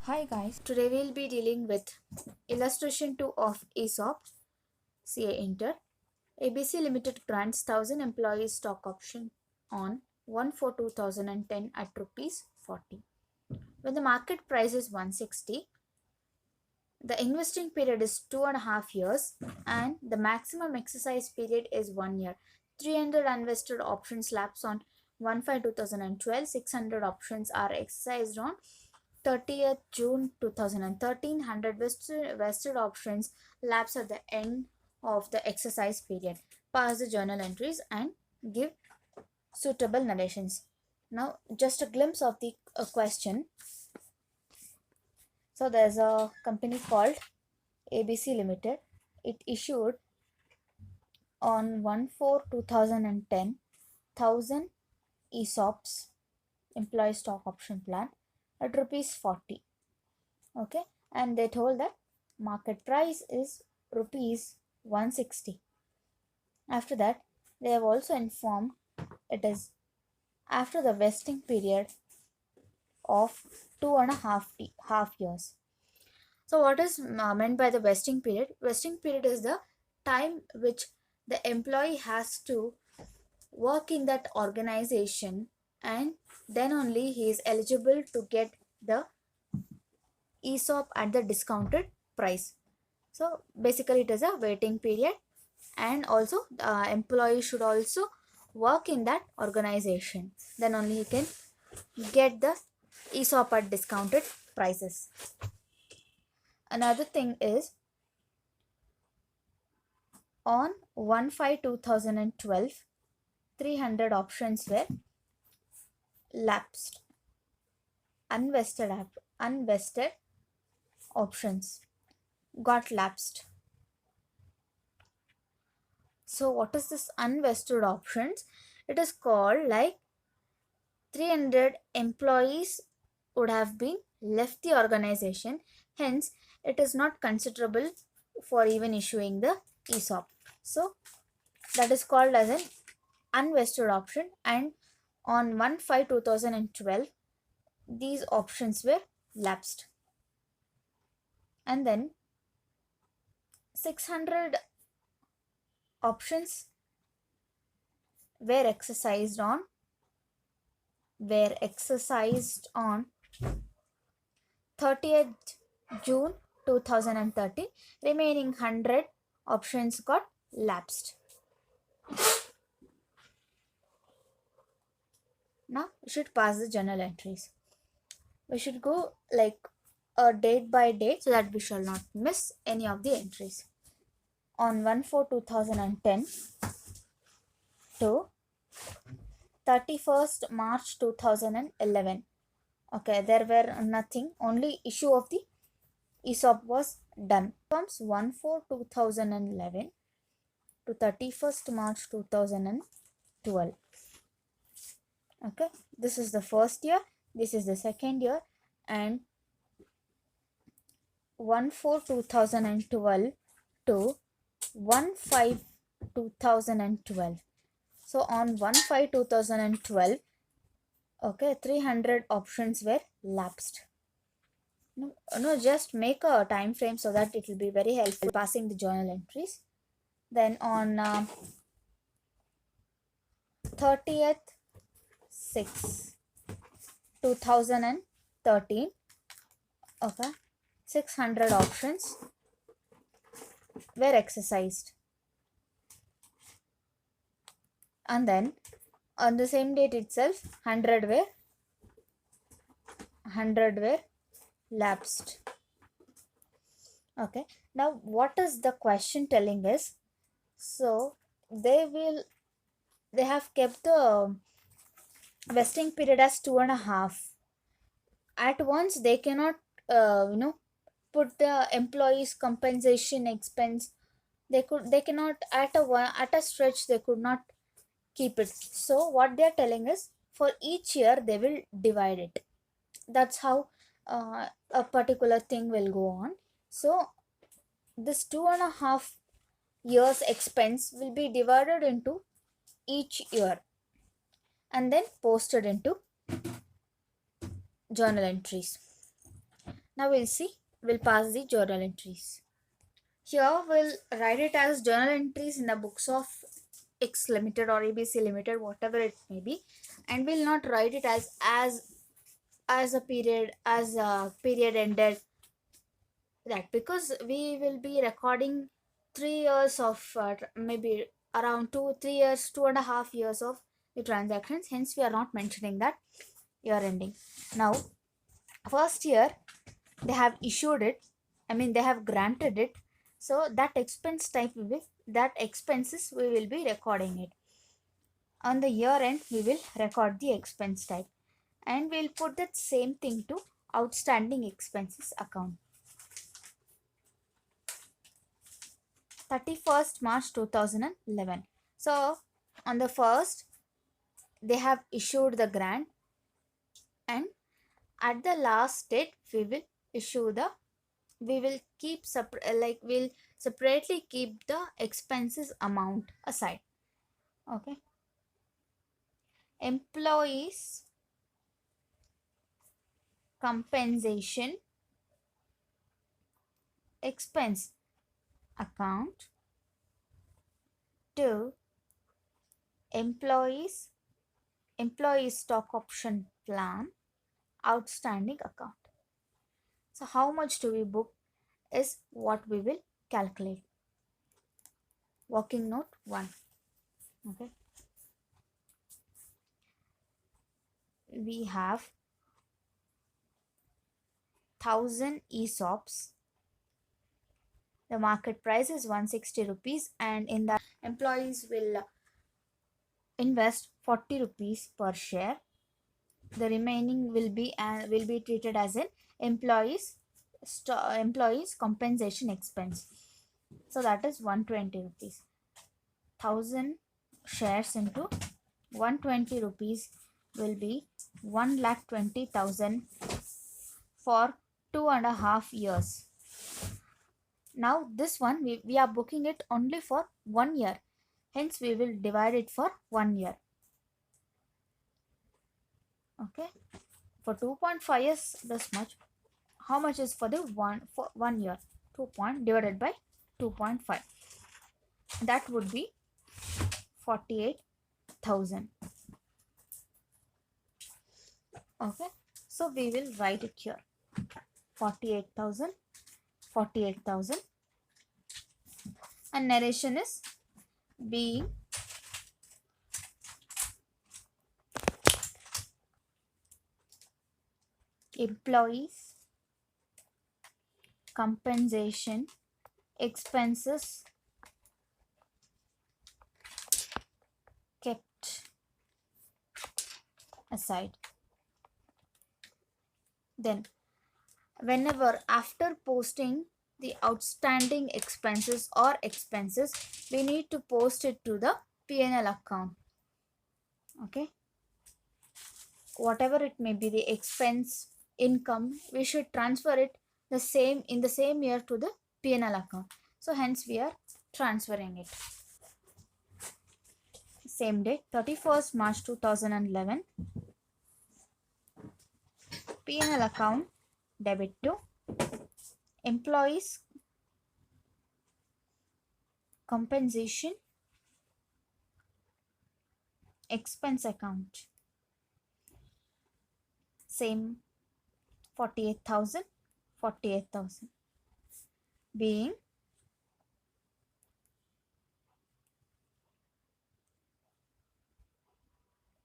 Hi guys, today we'll be dealing with illustration 2 of Esop, CA Inter. ABC Limited grants 1000 employees stock option on 1/4/2010 at rupees 40. When the market price is 160, the investing period is 2.5 years and the maximum exercise period is 1 year. 300 unvested options lapse on 1/5/2012, 600 options are exercised on 30th June 2013, 100 vested options lapse at the end of the exercise period. Pass the journal entries and give suitable narrations. Now, just a glimpse of the question. So, there's a company called ABC Limited. It issued on 1/4/2010 1000 ESOPs, employee stock option plan, at rupees 40. Okay, and they told that market price is rupees 160. After that, they have also informed it is after the vesting period of 2.5 years. So what is meant by the vesting period? Vesting period is the time which the employee has to work in that organization, and then only he is eligible to get the ESOP at the discounted price. So basically it is a waiting period, and also the employee should also work in that organization, then only he can get the ESOP at discounted prices. Another thing is on 1/5/2012 300 options were lapsed. Unvested options got lapsed. So what is this unvested options? It is called like 300 employees would have been left the organization, hence it is not considerable for even issuing the ESOP. So that is called as an unvested option, and on 1/5/2012 these options were lapsed. And then 600 options were exercised on 30th June 2013. Remaining 100 options got lapsed. Now we should pass the journal entries. We should go like a date by date so that we shall not miss any of the entries. On 1/4/2010 to 31st March 2011. Okay, there were nothing, only issue of the ESOP was done. Comes 1/4/2011 to 31st March 2012. Okay, this is the first year, this is the second year, and 1/4/2012 to 1/5/2012. So on 1/5/2012, okay, 300 options were lapsed. No, just make a time frame so that it will be very helpful passing the journal entries. Then on 30th 6 2013, okay, 600 options were exercised, and then on the same date itself 100 were lapsed. Okay, now what is the question telling us? So they have kept the vesting period as 2.5. At once they cannot put the employees compensation expense. They cannot at a stretch, they could not keep it. So what they are telling is, for each year they will divide it. That's how a particular thing will go on. So this 2.5 years expense will be divided into each year and then posted into journal entries. Now we'll pass the journal entries. Here we'll write it as journal entries in the books of X Limited or ABC Limited, whatever it may be, and we'll not write it as a period ended, that because we will be recording 3 years of maybe around 2 3 years, 2.5 years of the transactions. Hence, we are not mentioning that year ending. Now, first year they have issued it. I mean, they have granted it. So that expense type will be that expenses we will be recording it. On the year end, we will record the expense type, and we'll put that same thing to outstanding expenses account. 31st March 2011. So on the first, they have issued the grant, and at the last date we will issue the we will keep we'll separately keep the expenses amount aside. Okay. Employees compensation expense account to employees stock option plan outstanding account. So how much do we book is what we will calculate. Working note 1. Okay. We have 1000 ESOPs. The market price is 160 rupees, and in that employees will invest 40 rupees per share. The remaining will be treated as an employees compensation expense. So that is 120 rupees. 1000 shares into 120 rupees will be 1,20,000 for 2.5 years. Now this one we are booking it only for 1 year. Hence we will divide it for 1 year. Okay. For 2.5 years, this much. How much is for 1 year? 2 point divided by 2.5. That would be 48,000. Okay. So we will write it here. 48,000. And narration is being employees compensation expenses kept aside. Then whenever after posting the outstanding expenses, we need to post it to the P&L account. Okay. Whatever it may be, the expense, income, we should transfer it in the same year to the P&L account. So hence we are transferring it. Same day, 31st March 2011. P&L account debit to employees compensation expense account. Same 48,000 being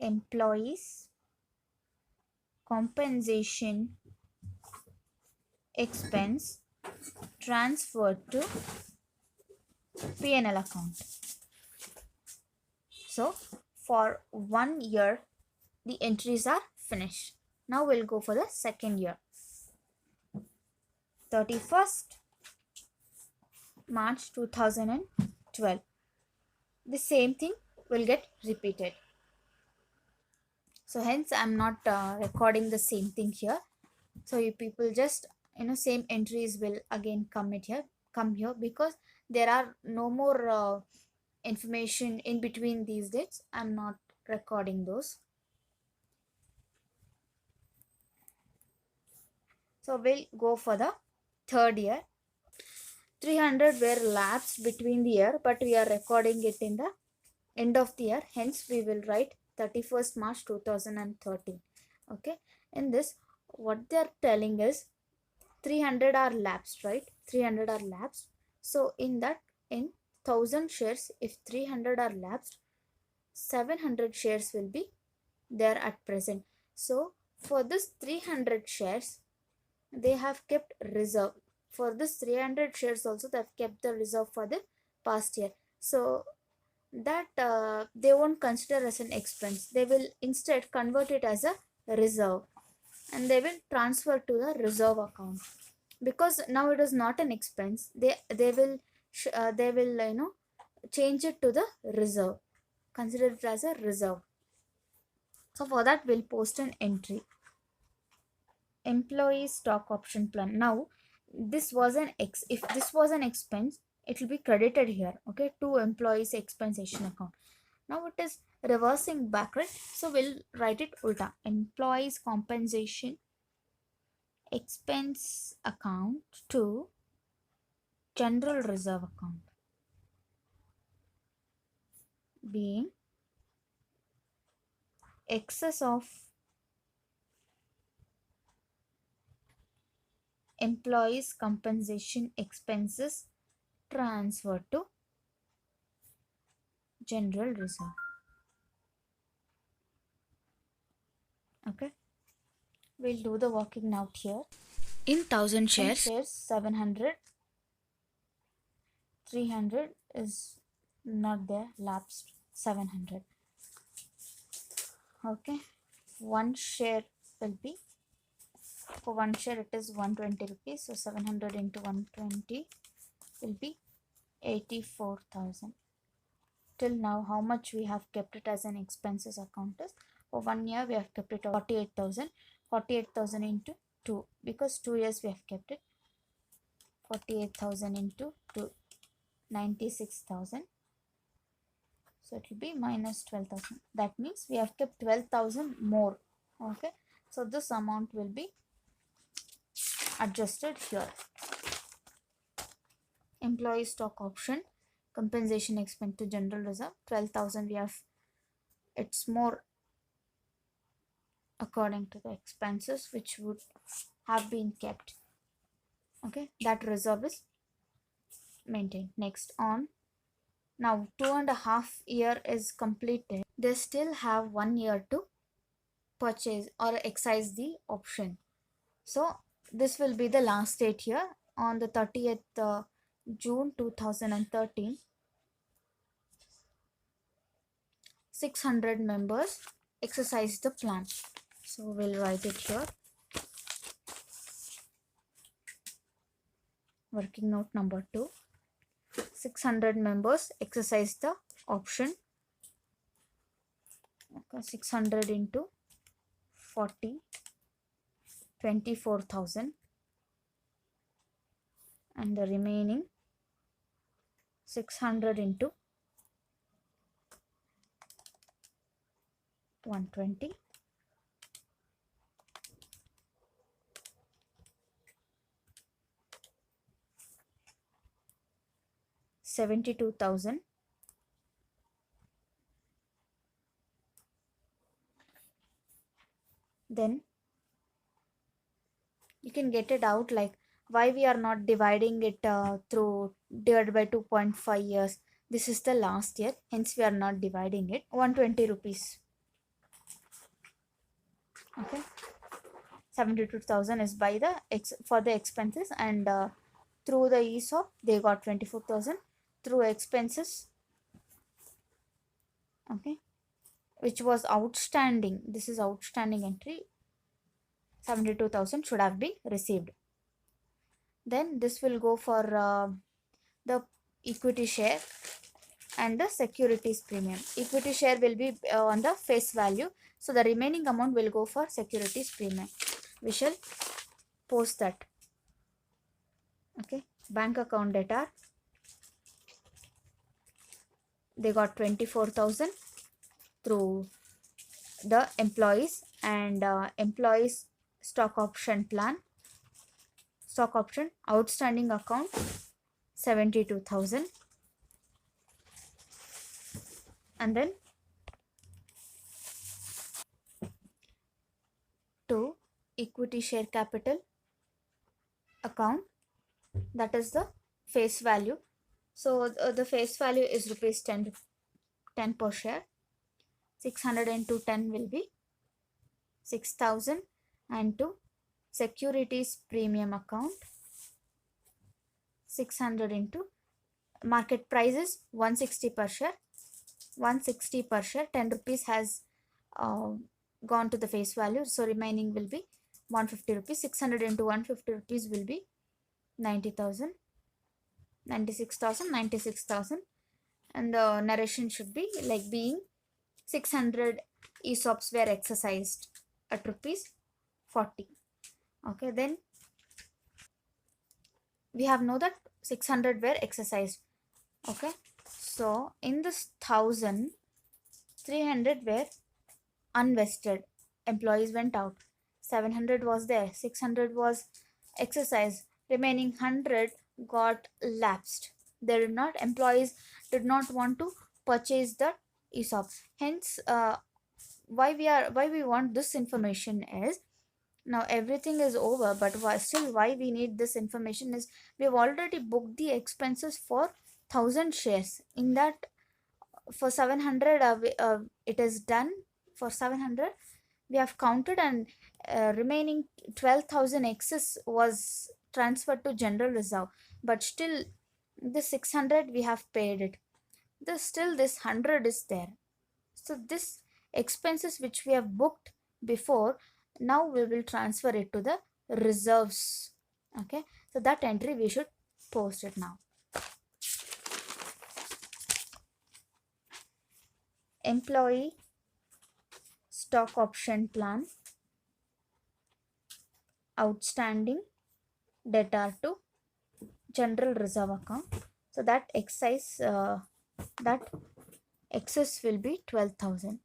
employees compensation expense transferred to P&L account. So for 1 year the entries are finished. Now we'll go for the second year. 31st March 2012. The same thing will get repeated. So hence I'm not recording the same thing here. So you people just same entries will again come here because there are no more information in between these dates. I'm not recording those. So we'll go for the third year. 300 were lapsed between the year, but we are recording it in the end of the year. Hence, we will write 31st March 2013. Okay. In this, what they are telling is 300 are lapsed, right? 300 are lapsed. So in that, in 1000 shares, if 300 are lapsed, 700 shares will be there at present. So for this 300 shares, they have kept reserve. For this 300 shares also, they have kept the reserve for the past year. So that they won't consider as an expense. They will instead convert it as a reserve, and they will transfer to the reserve account. Because now it is not an expense, they will change it to the reserve, consider it as a reserve. So for that, we'll post an entry. Employee stock option plan. Now this was an if this was an expense, it will be credited here, okay, to employees expensation account. Now it is reversing back, right? So we'll write it ulta. Employees compensation expense account to general reserve account, being excess of employees compensation expenses transferred to general reserve. Okay, we'll do the working out here. In 1000 shares, shares 700, 300 is not there, lapsed 700. Okay, one share will be, for one share it is 120 rupees, so 700 into 120 will be 84,000. Till now, how much we have kept it as an expenses account is, for 1 year we have kept it 48,000. 48,000 into 2, because 2 years we have kept it. 48,000 into 2, 96,000. So it will be minus 12,000. That means we have kept 12,000 more. Okay, so this amount will be adjusted here. Employee stock option compensation expense to general reserve, 12,000 we have, it's more according to the expenses which would have been kept. Okay, that reserve is maintained. Next, on now 2.5 year is completed, they still have 1 year to purchase or exercise the option. So this will be the last date here on the 30th June 2013. 600 members exercise the plan. So we'll write it here. Working note number 2. 600 members exercise the option. Okay, 600 into 40, 24,000, and the remaining 600 into 120, 72,000. Then you can get it out, like why we are not dividing it through divided by 2.5 years. This is the last year, hence we are not dividing it. 120 rupees. Okay, 72,000 is by the for the expenses, and through the ESOP they got 24,000 through expenses. Okay, which was outstanding. This is outstanding entry. 72,000 should have been received. Then this will go for the equity share and the securities premium. Equity share will be on the face value, so the remaining amount will go for securities premium. We shall post that. Okay, bank account data, they got 24,000 through the employees and employees stock option plan. stock option outstanding account 72,000. And then 2 equity share capital account, that is the face value. So the face value is rupees 10 per share. 600 into 10 will be 6,000, and to securities premium account 600 into market price is 160 per share. 160 per share, 10 rupees has gone to the face value, so remaining will be 150 rupees. 600 into 150 rupees will be 90,000, 96,000, 96,000. And the narration should be like being 600 ESOPs were exercised at rupees 40. Okay, then we have know that 600 were exercised. Okay, so in this 1,000, 300 were unvested, employees went out. 700 was there, 600 was exercised, remaining 100 got lapsed. They did not, employees did not want to purchase the ESOP. Hence why we want this information is, now everything is over, but still why we need this information is we have already booked the expenses for 1,000 shares. In that, for 700 it is done. For 700 we have counted, and remaining 12,000 excess was transferred to general reserve, but still the 600 we have paid it. Still this 100 is there. So this expenses which we have booked before, now we will transfer it to the reserves. Okay, so that entry we should post it now. Employee stock option plan outstanding debtor to general reserve account. So that excess will be 12,000.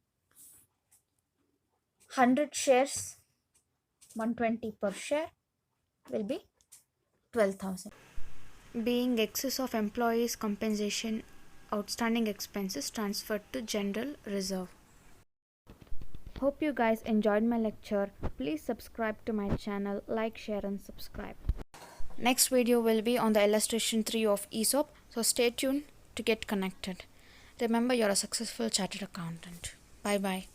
100 shares, 120 per share, will be 12,000. Being excess of employees' compensation, outstanding expenses transferred to general reserve. Hope you guys enjoyed my lecture. Please subscribe to my channel, like, share and subscribe. Next video will be on the illustration 3 of Esop, so stay tuned to get connected. Remember, you're a successful chartered accountant. Bye bye.